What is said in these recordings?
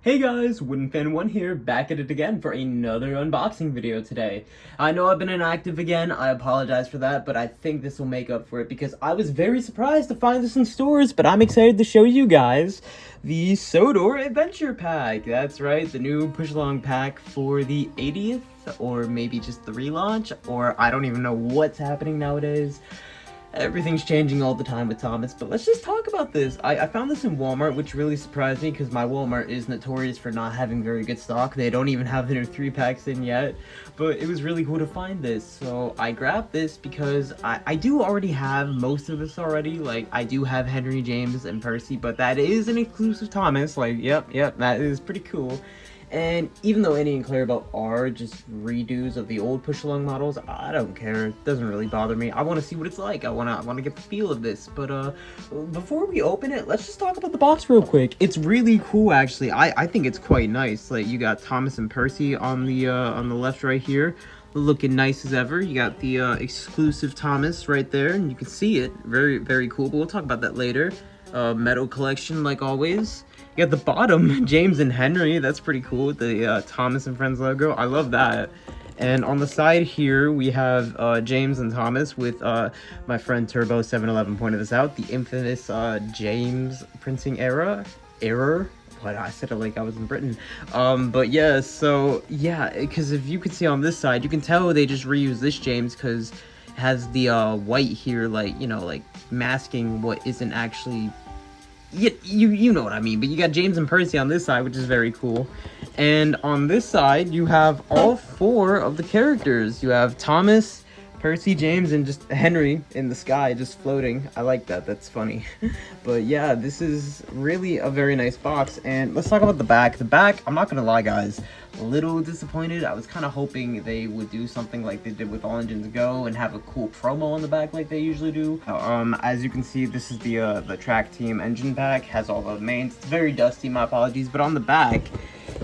Hey guys, WoodenFan1 here, back at it again for another unboxing video today. I know I've been inactive again, I apologize for that, but I think this will make up for it because I was very surprised to find this in stores, but I'm excited to show you guys the Sodor Adventure Pack. That's right, the new push-along pack for the 80th, or maybe just the relaunch, or I don't even know what's happening nowadays. Everything's changing all the time with Thomas, but let's just talk about this. I found this in Walmart, which really surprised me because my Walmart is notorious for not having very good stock. They don't even have their 3-packs in yet, but it was really cool to find this. So I grabbed this because I do already have most of this already. Like, I do have Henry, James, and Percy, but that is an exclusive Thomas. Like, yep, that is pretty cool. And even though Annie and Clarabelle are just redos of the old push-along models, I don't care. It doesn't really bother me. I want to see what it's like. I want to get the feel of this. But before we open it, let's just talk about the box real quick. It's really cool, actually. I think it's quite nice. Like, you got Thomas and Percy on the left right here, looking nice as ever. You got the exclusive Thomas right there, and you can see it. Very, very cool. But we'll talk about that later. Metal collection, like always. You got the bottom, James and Henry. That's pretty cool with the Thomas and Friends logo. I love that. And on the side here, we have James and Thomas with my friend Turbo711 pointed this out. The infamous James printing error. What, I said it like I was in Britain. But yeah, so yeah, because if you can see on this side, you can tell they just reused this James because it has the white here, like, you know, like masking what isn't actually. You know what I mean, but you got James and Percy on this side, which is very cool. And on this side, you have all 4 of the characters. You have Thomas, Percy, James, and just Henry in the sky, just floating. I like that. That's funny. But yeah, this is really a very nice box. And let's talk about the back. The back, I'm not going to lie, guys. A little disappointed. I was kind of hoping they would do something like they did with All Engines Go and have a cool promo on the back like they usually do. As you can see, this is the track team engine pack. Has all the mains. It's very dusty, my apologies. But on the back,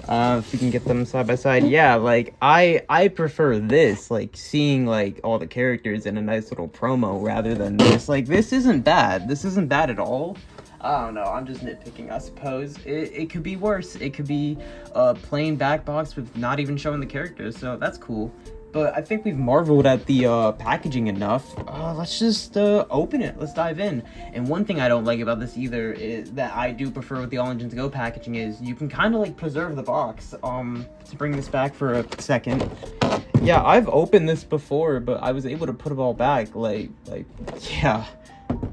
if we can get them side by side, yeah, like I prefer this, like seeing like all the characters in a nice little promo rather than this. Like, this isn't bad. This isn't bad at all. I don't know, I'm just nitpicking, I suppose. It could be worse. It could be a plain back box with not even showing the characters, so that's cool. But I think we've marveled at the packaging enough. Let's just open it. Let's dive in. And one thing I don't like about this either is that I do prefer with the All Engines Go packaging is you can kind of like preserve the box. To bring this back for a second. Yeah, I've opened this before, but I was able to put it all back. Like yeah.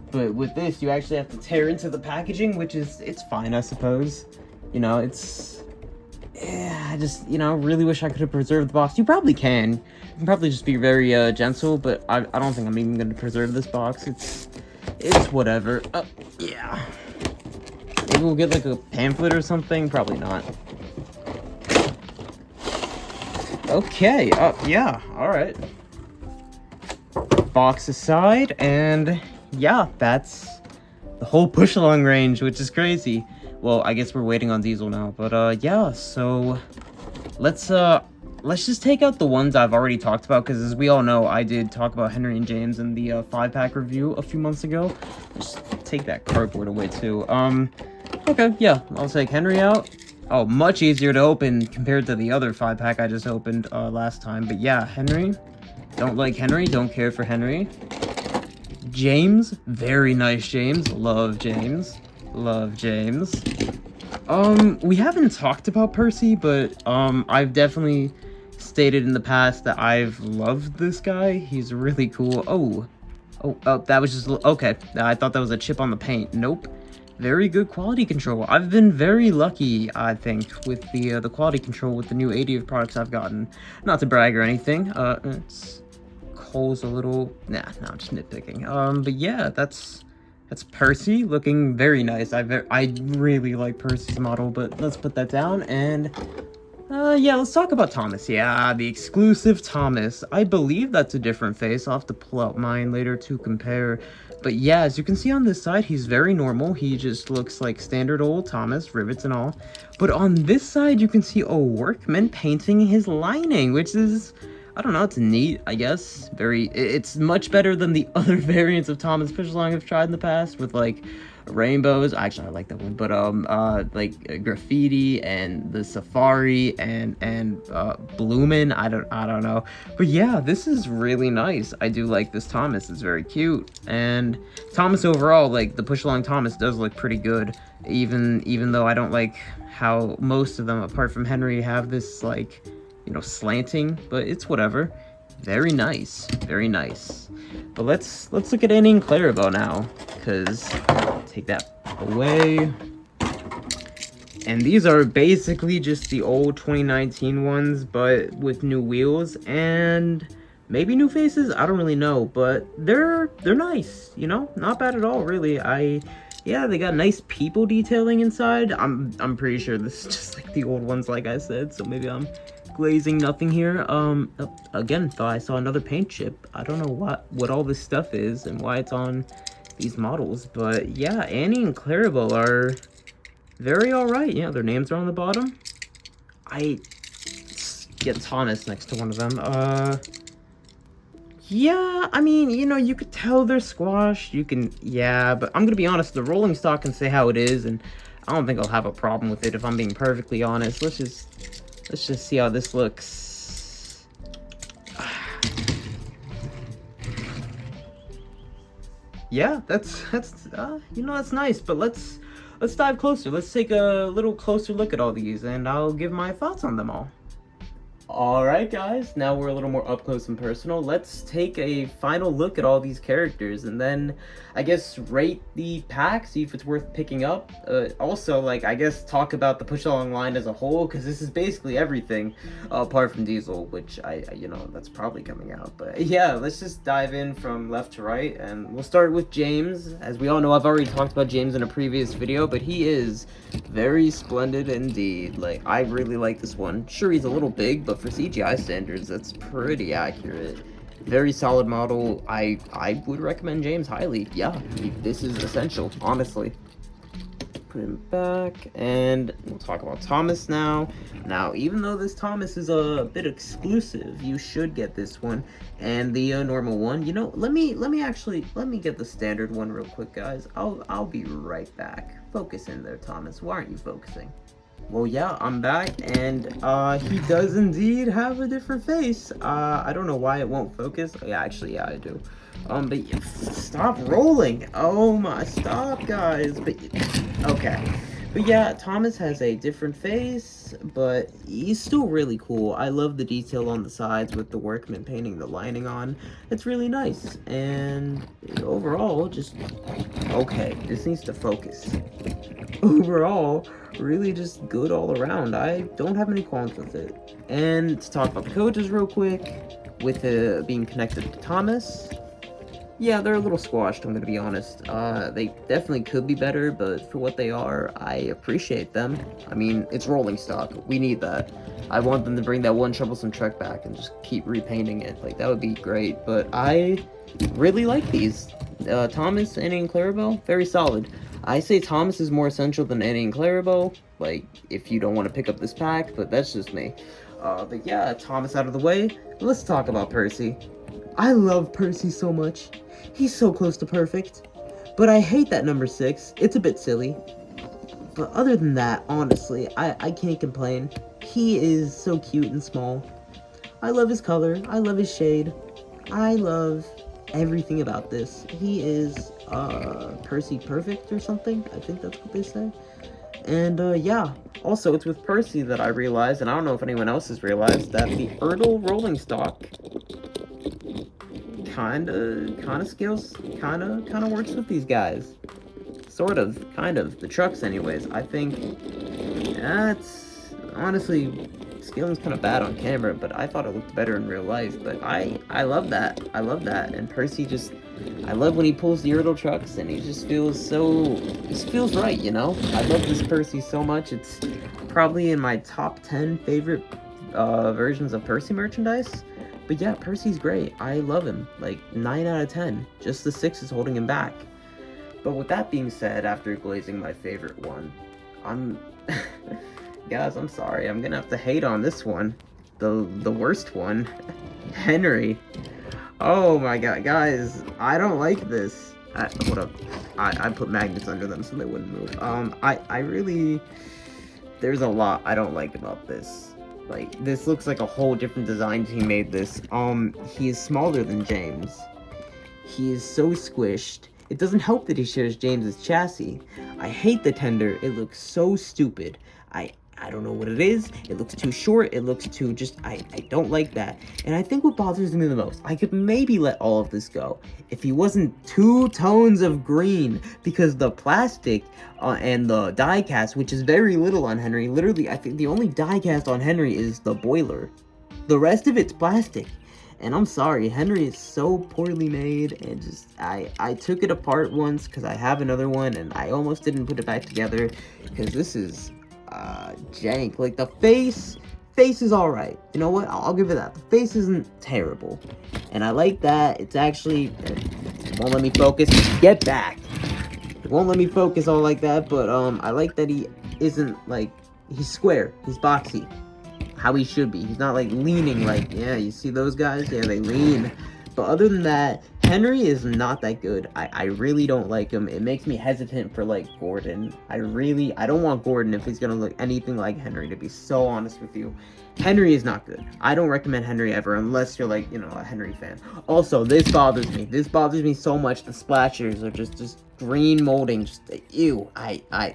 But with this, you actually have to tear into the packaging, which is, it's fine, I suppose. You know, it's, yeah, I just, you know, really wish I could have preserved the box. You probably can. You can probably just be very gentle, but I don't think I'm even going to preserve this box. It's whatever. Yeah. Maybe we'll get like a pamphlet or something. Probably not. Okay. Yeah. All right. Box aside, and yeah, that's the whole push-along range, which is crazy. Well, I guess we're waiting on Diesel now, but yeah, so let's just take out the ones I've already talked about, because as we all know, I did talk about Henry and James in the 5-pack review a few months ago. Just take that cardboard away too. Okay, yeah, I'll take Henry out. Oh, much easier to open compared to the other 5-pack I just opened last time, but yeah, Henry. Don't like Henry, don't care for Henry. James, very nice James. Love James. Love James. We haven't talked about Percy, but I've definitely stated in the past that I've loved this guy. He's really cool. Oh, that was just, okay. I thought that was a chip on the paint. Nope. Very good quality control. I've been very lucky, I think, with the quality control with the new 80th products I've gotten. Not to brag or anything. It's Cole's a little, nah, I'm just nitpicking. But yeah, that's Percy, looking very nice. I really like Percy's model, but let's put that down. And yeah, let's talk about Thomas. Yeah, the exclusive Thomas. I believe that's a different face. I'll have to pull out mine later to compare. But yeah, as you can see on this side, he's very normal. He just looks like standard old Thomas, rivets and all. But on this side, you can see a workman painting his lining, which is, I don't know, it's neat, I guess. It's much better than the other variants of Thomas Push-Along I've tried in the past with, like, rainbows. Actually, I like that one, but like graffiti and the safari and bloomin'. I don't know, but yeah, this is really nice. I do like this Thomas. It's very cute, and Thomas overall, like the push along Thomas, does look pretty good. Even though I don't like how most of them, apart from Henry, have this like, you know, slanting, but it's whatever. Very nice, very nice. But let's look at Annie and Clarabelle now, because take that away. And these are basically just the old 2019 ones, but with new wheels and maybe new faces. I don't really know, but they're nice, you know, not bad at all, really. Yeah, they got nice people detailing inside. I'm pretty sure this is just like the old ones, like I said. So maybe I'm glazing nothing here. Again, thought I saw another paint chip. I don't know what all this stuff is and why it's on these models, but yeah, Annie and Clarabelle are very alright. Yeah, their names are on the bottom. Let's get Thomas next to one of them. Yeah, I mean, you know, you could tell they're squashed. Yeah, but I'm gonna be honest, the rolling stock can say how it is, and I don't think I'll have a problem with it if I'm being perfectly honest. Let's just see how this looks. Yeah, that's you know, that's nice, but let's dive closer. Let's take a little closer look at all these, and I'll give my thoughts on them all. Alright guys, now we're a little more up close and personal. Let's take a final look at all these characters and then I guess rate the pack, see if it's worth picking up. Also, like, I guess talk about the push along line as a whole, because this is basically everything apart from Diesel, which you know, that's probably coming out. But yeah, let's just dive in from left to right, and we'll start with James. As we all know, I've already talked about James in a previous video, but he is very splendid indeed. Like, I really like this one. Sure, he's a little big, but for CGI standards, that's pretty accurate. Very solid model. I would recommend James highly. Yeah, this is essential, honestly. Put him back, and we'll talk about Thomas now. Now, even though this Thomas is a bit exclusive, you should get this one and the normal one. You know, let me get the standard one real quick, guys. I'll be right back. Focus in there, Thomas. Why aren't you focusing? Well, yeah, I'm back, and he does indeed have a different face. I don't know why it won't focus. Oh, yeah, actually, yeah, I do. But stop rolling. Oh my, stop, guys. But okay. But yeah, Thomas has a different face, but he's still really cool. I love the detail on the sides with the workman painting the lining on. It's really nice, and overall, just okay. This needs to focus. Overall, really just good all around. I don't have any qualms with it. And to talk about the coaches real quick, with being connected to Thomas, yeah, they're a little squashed, I'm gonna be honest. They definitely could be better, but for what they are, I appreciate them. I mean, it's rolling stock. We need that. I want them to bring that one troublesome truck back and just keep repainting it. Like, that would be great. But I really like these. Thomas, Annie, and Clarabelle, very solid. I say Thomas is more essential than Annie and Clarabelle, like, if you don't want to pick up this pack, but that's just me. But yeah, Thomas out of the way, let's talk about Percy. I love Percy so much. He's so close to perfect. But I hate that number 6. It's a bit silly. But other than that, honestly, I can't complain. He is so cute and small. I love his color. I love his shade. I love everything about this. He is Percy perfect or something. I think that's what they say. And yeah, also it's with Percy that I realized, and I don't know if anyone else has realized, that the Ertl rolling stock kind of scales, kind of works with these guys. Sort of, kind of. The trucks anyways. I think that's honestly, scaling's kind of bad on camera, but I thought it looked better in real life. But I love that. I love that. And Percy just, I love when he pulls the Ertl trucks, and he just feels feels right, you know? I love this Percy so much. It's probably in my top 10 favorite versions of Percy merchandise. But yeah, Percy's great. I love him. Like, 9 out of 10. Just the 6 is holding him back. But with that being said, after glazing my favorite one, guys, I'm sorry. I'm gonna have to hate on this one. The worst one. Henry. Oh my god, guys. I don't like this. Hold up. I put magnets under them so they wouldn't move. I really, there's a lot I don't like about this. Like, this looks like a whole different design team made this. He is smaller than James. He is so squished. It doesn't help that he shares James's chassis. I hate the tender. It looks so stupid. I don't know what it is. It looks too short. It looks too just, I don't like that. And I think what bothers me the most, I could maybe let all of this go if he wasn't 2 tones of green, because the plastic and the die cast, which is very little on Henry, literally, I think the only die cast on Henry is the boiler. The rest of it's plastic. And I'm sorry, Henry is so poorly made, and just, I took it apart once because I have another one, and I almost didn't put it back together because this is jank. Like, the face is all right. You know what? I'll give it that. The face isn't terrible, and I like that. It's actually, it won't let me focus. Get back. It won't let me focus all like that, but I like that he isn't like, he's square. He's boxy. How he should be. He's not like leaning like, yeah, you see those guys? Yeah, they lean. But other than that, Henry is not that good. I really don't like him. It makes me hesitant for like Gordon. I don't want Gordon if he's gonna look anything like Henry, to be so honest with you. Henry is not good. I don't recommend Henry ever unless you're like, you know, a Henry fan. Also, this bothers me. This bothers me so much. The splashers are just green molding. Just ew.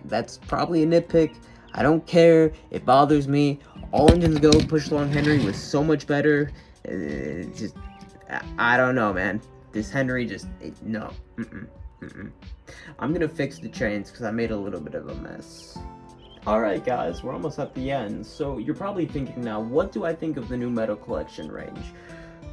That's probably a nitpick. I don't care. It bothers me. All engines go. Push along Henry was so much better. Just, I don't know, man. This Henry just, no. I'm gonna fix the chains because I made a little bit of a mess. Alright guys, we're almost at the end. So you're probably thinking now, what do I think of the new Metal Collection range?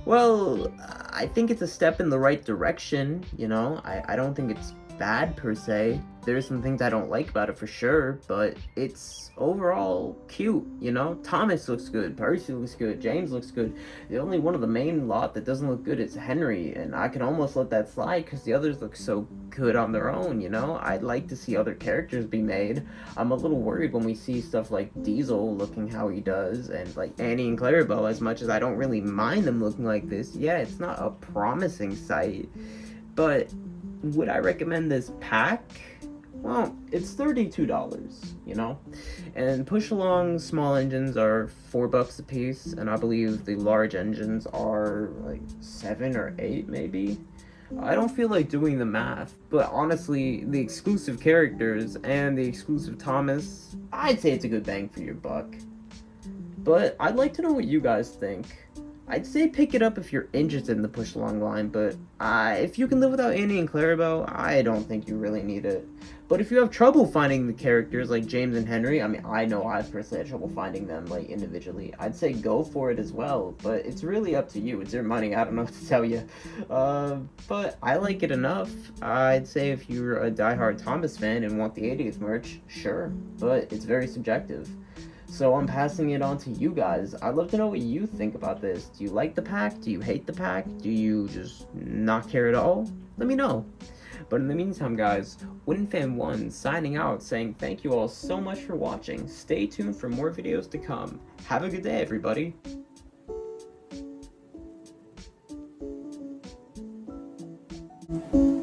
Well, I think it's a step in the right direction, you know? I don't think it's bad per se. There's some things I don't like about it for sure, but it's overall cute, you know? Thomas looks good, Percy looks good, James looks good. The only one of the main lot that doesn't look good is Henry, and I can almost let that slide because the others look so good on their own, you know? I'd like to see other characters be made. I'm a little worried when we see stuff like Diesel looking how he does, and like Annie and Clarabelle, as much as I don't really mind them looking like this. Yeah, it's not a promising sight, but would I recommend this pack? Well, it's $32, you know? And push-along small engines are $4 a piece, and I believe the large engines are like 7 or 8 maybe? I don't feel like doing the math, but honestly, the exclusive characters and the exclusive Thomas, I'd say it's a good bang for your buck. But I'd like to know what you guys think. I'd say pick it up if you're interested in the push-along line, but if you can live without Annie and Clarabelle, I don't think you really need it. But if you have trouble finding the characters like James and Henry, I mean, I know I've personally had trouble finding them, like, individually, I'd say go for it as well, but it's really up to you. It's your money, I don't know what to tell you. But I like it enough. I'd say if you're a diehard Thomas fan and want the 80th merch, sure, but it's very subjective. So I'm passing it on to you guys. I'd love to know what you think about this. Do you like the pack? Do you hate the pack? Do you just not care at all? Let me know. But in the meantime, guys, WinFan1 signing out, saying thank you all so much for watching. Stay tuned for more videos to come. Have a good day, everybody. Thank you.